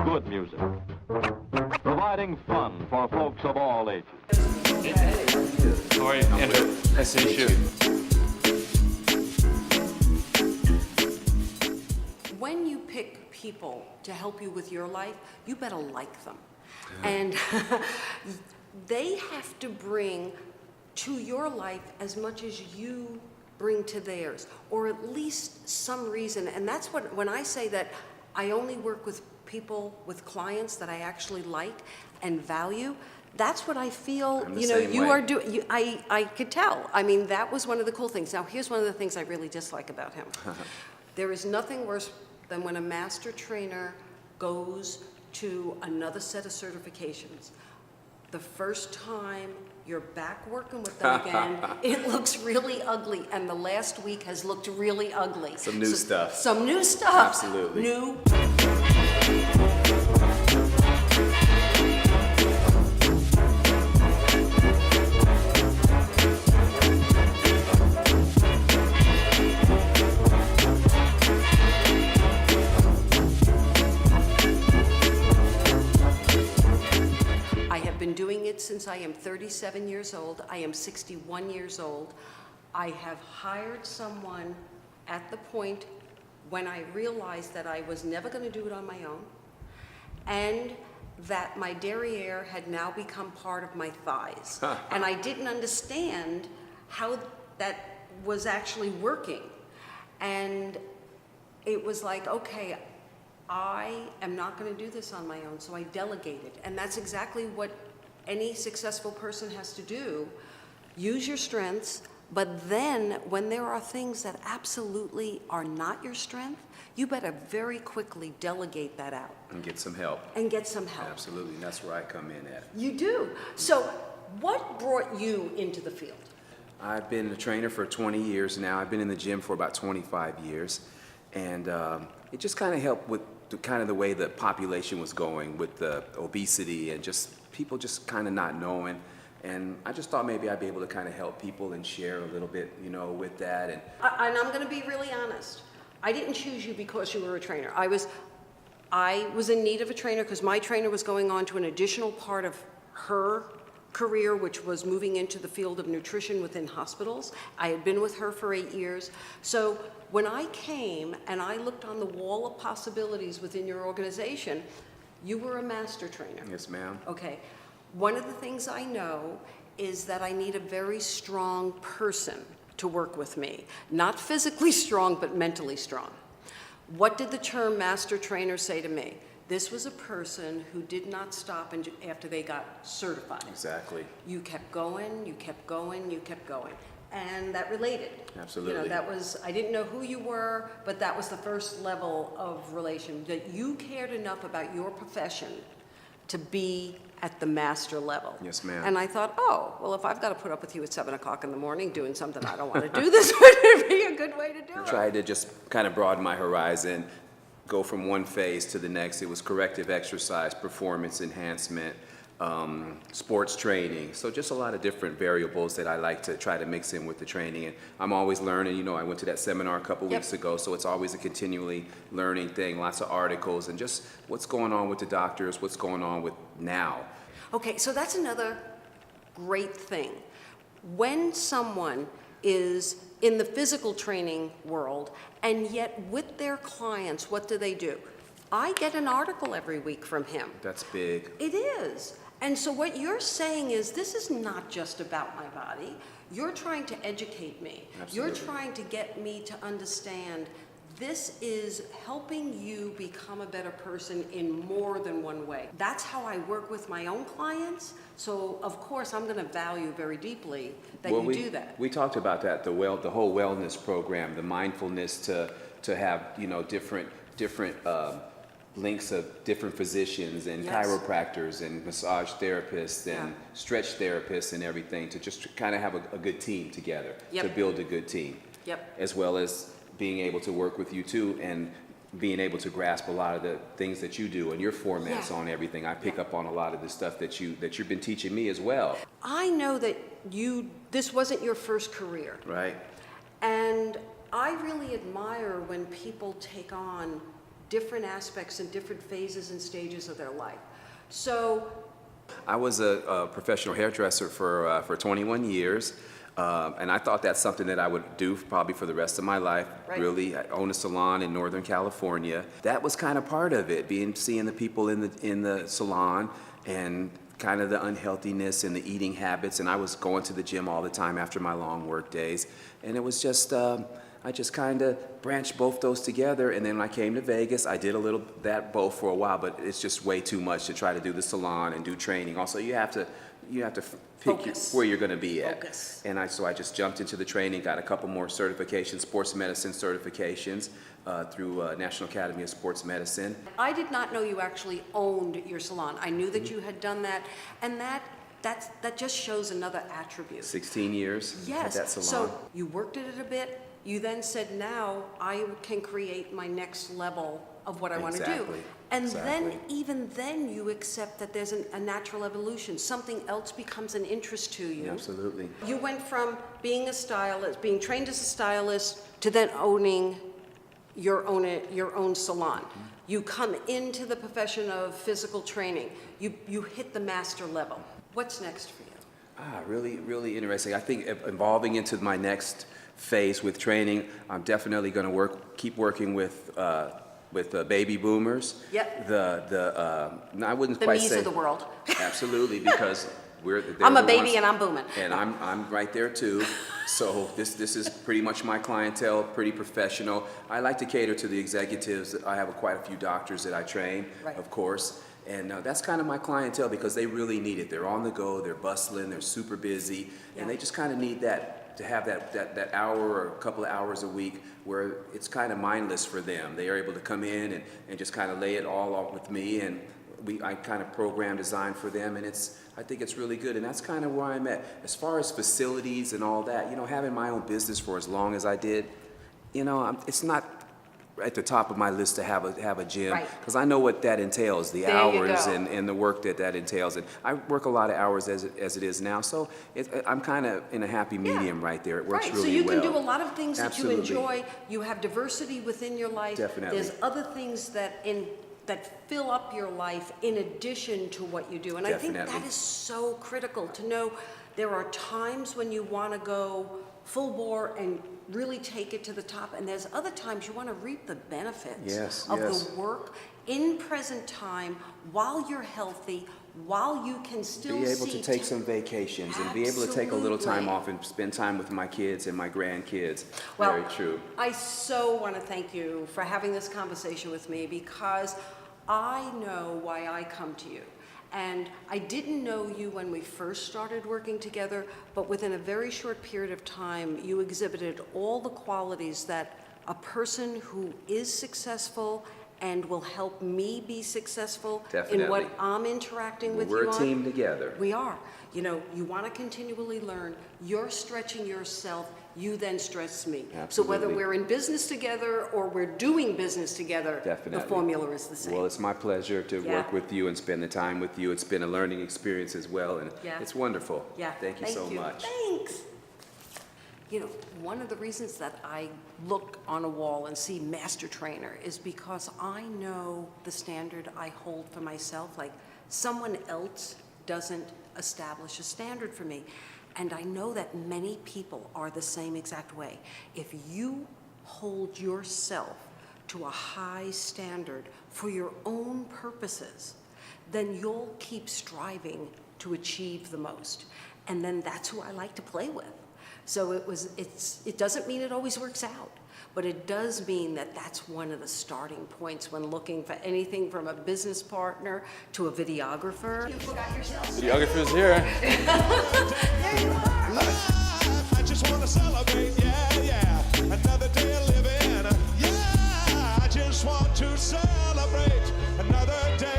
good music, providing fun for folks of all ages. How are you, Andrew? Nice to meet you. When you pick people to help you with your life, you better like them. And they have to bring to your life as much as you bring to theirs, or at least some reason. And that's what, when I say that I only work with people, with clients that I actually like and value, that's what I feel, you know, you are doing. I could tell. I mean, that was one of the cool things. Now, here's one of the things I really dislike about him. There is nothing worse than when a master trainer goes to another set of certifications. The first time you're back working with them again, it looks really ugly, and the last week has looked really ugly. Some new stuff. Some new stuff. Absolutely. New. Doing it since I am 37 years old. I am 61 years old. I have hired someone at the point when I realized that I was never going to do it on my own, and that my derriere had now become part of my thighs. And I didn't understand how that was actually working. And it was like, okay, I am not going to do this on my own, so I delegated. And that's exactly what any successful person has to do. Use your strengths, but then when there are things that absolutely are not your strength, you better very quickly delegate that out. And get some help. And get some help. Absolutely, and that's where I come in at. You do. So what brought you into the field? I've been a trainer for 20 years now. I've been in the gym for about 25 years. And it just kind of helped with the way the population was going with the obesity and just people just kind of not knowing. And I just thought maybe I'd be able to kind of help people and share a little bit, you know, with that. And I'm going to be really honest. I didn't choose you because you were a trainer. I was in need of a trainer because my trainer was going on to an additional part of her career, which was moving into the field of nutrition within hospitals. I had been with her for 8 years. So when I came and I looked on the wall of possibilities within your organization, you were a master trainer. Yes, ma'am. Okay. One of the things I know is that I need a very strong person to work with me. Not physically strong, but mentally strong. What did the term master trainer say to me? This was a person who did not stop after they got certified. Exactly. You kept going, you kept going, you kept going. And that related. Absolutely. You know, that was, I didn't know who you were, but that was the first level of relation, that you cared enough about your profession to be at the master level. Yes, ma'am. And I thought, oh, well, if I've got to put up with you at 7 o'clock in the morning doing something I don't want to do, this would be a good way to do it. Tried to just kind of broaden my horizon, go from one phase to the next. It was corrective exercise, performance enhancement, sports training. So just a lot of different variables that I like to try to mix in with the training. And I'm always learning. You know, I went to that seminar a couple weeks ago, so it's always a continually learning thing, lots of articles, and just what's going on with the doctors, what's going on with now. Okay, so that's another great thing. When someone is in the physical training world, and yet with their clients, what do? I get an article every week from him. That's big. It is. And so what you're saying is, this is not just about my body. You're trying to educate me. Absolutely. You're trying to get me to understand this is helping you become a better person in more than one way. That's how I work with my own clients. So of course I'm going to value very deeply that you do that. We talked about that, the whole wellness program, the mindfulness to have, you know, different links of different physicians and chiropractors and massage therapists and stretch therapists and everything, to just kind of have a good team together, to build a good team. As well as being able to work with you too, and being able to grasp a lot of the things that you do and your formats on everything. I pick up on a lot of the stuff that you've been teaching me as well. I know that this wasn't your first career. Right. And I really admire when people take on different aspects and different phases and stages of their life. So I was a professional hairdresser for 21 years, and I thought that's something that I would do probably for the rest of my life. Right. Really, I own a salon in Northern California. That was kind of part of it, seeing the people in the salon and kind of the unhealthiness and the eating habits. And I was going to the gym all the time after my long work days, and it was just. I just kind of branched both those together, and then when I came to Vegas, I did a little that both for a while, but it's just way too much to try to do the salon and do training. Also, you have to pick where you're going to be at. Focus. And so I just jumped into the training, got a couple more certifications, sports medicine certifications through National Academy of Sports Medicine. I did not know you actually owned your salon. I knew that you had done that, and that just shows another attribute. 16 years at that salon. So you worked at it a bit. You then said, now I can create my next level of what I want to do. Exactly. And then, even then, you accept that there's a natural evolution. Something else becomes an interest to you. Absolutely. You went from being a stylist, being trained as a stylist, to then owning your own salon. Mm-hmm. You come into the profession of physical training. You hit the master level. What's next for you? Really, really interesting. I think evolving into my next phase with training, I'm definitely going to keep working with baby boomers. Yep. I wouldn't The quite me's say of the world. Absolutely, because I'm a baby and I'm booming. and I'm right there too. So this is pretty much my clientele, pretty professional. I like to cater to the executives. I have quite a few doctors that I train, Right. of course. And that's kind of my clientele because they really need it. They're on the go, they're bustling, they're super busy, and they just kind of need that, to have that hour or a couple of hours a week where it's kind of mindless for them. They are able to come in and just kind of lay it all out with me, and I kind of program design for them, and I think it's really good, and that's kind of where I'm at. As far as facilities and all that, having my own business for as long as I did, it's not at the top of my list to have a gym, Right. because I know what that entails, the There you hours go. and the work that entails. And I work a lot of hours as it is now, so I'm kind of in a happy medium right there. It works Right, really so you well. can do a lot of things that you Absolutely. enjoy. You have diversity within your life. Definitely. There's other things that fill up your life in addition to what you do. And I think Definitely. that is so critical to know there are times when you want to go full bore and really take it to the top, and there's other times you want to reap the benefits of yes. the work in present time while you're healthy, while you can still Be able see to take some vacations and be able to take a little time Absolutely. off and spend time with my kids and my grandkids. Well, Very true. I so want to thank you for having this conversation with me, because I know why I come to you. And I didn't know you when we first started working together, but within a very short period of time, you exhibited all the qualities that a person who is successful and will help me be successful in what Definitely. I'm interacting with We're you a on. team together. We are. You want to continually learn. You're stretching yourself. You then stretch me. So whether Absolutely. we're in business together or we're doing business together, Definitely. the formula is the same. Well, it's my pleasure to Yeah. work with you and spend the time with you. It's been a learning experience as well, and Yeah. it's wonderful. Yeah. Thank you so much. Thanks. One of the reasons that I look on a wall and see master trainer is because I know the standard I hold for myself. Like, someone else doesn't establish a standard for me. And I know that many people are the same exact way. If you hold yourself to a high standard for your own purposes, then you'll keep striving to achieve the most. And then that's who I like to play with. So it doesn't mean it always works out, but it does mean that that's one of the starting points when looking for anything from a business partner to a videographer. You forgot yourself. Videographer's here. I just want to celebrate, yeah. Another day of living, yeah. I just want to celebrate another day.